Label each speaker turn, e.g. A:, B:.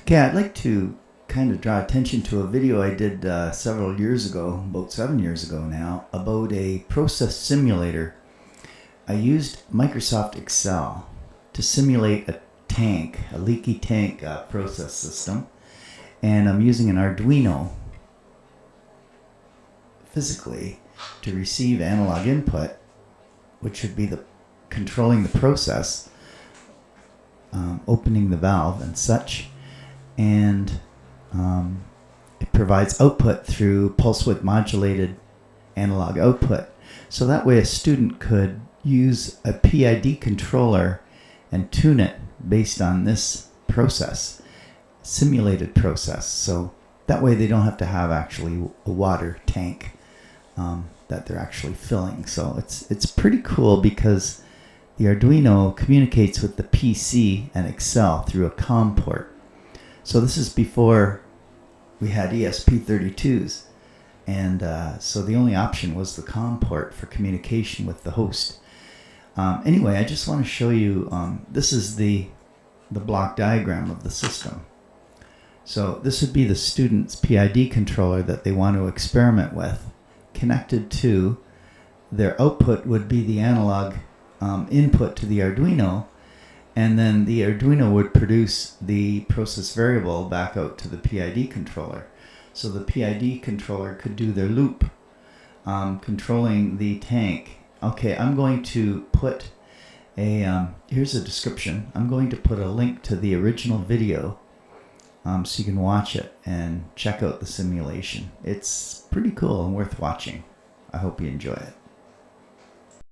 A: Okay, I'd like to kind of draw attention to a video I did several years ago, about 7 years ago now, about a process simulator. I used Microsoft Excel to simulate a tank, a leaky tank process system, and I'm using an Arduino physically to receive analog input, which would be the controlling the process, opening the valve and such, and it provides output through pulse width modulated analog output. So that way a student could use a PID controller and tune it based on this process, simulated process. So that way they don't have to have actually a water tank that they're actually filling. So it's pretty cool because the Arduino communicates with the PC and Excel through a COM port. So this is before we had ESP32s, and so the only option was the COM port for communication with the host. Anyway, I just want to show you, this is the block diagram of the system. So this would be the student's PID controller that they want to experiment with. Connected to their output would be the analog input to the Arduino, and then the Arduino would produce the process variable back out to the PID controller. So the PID controller could do their loop, controlling the tank. Okay, I'm going to put a, here's a description. I'm going to put a link to the original video so you can watch it and check out the simulation. It's pretty cool and worth watching. I hope you enjoy it.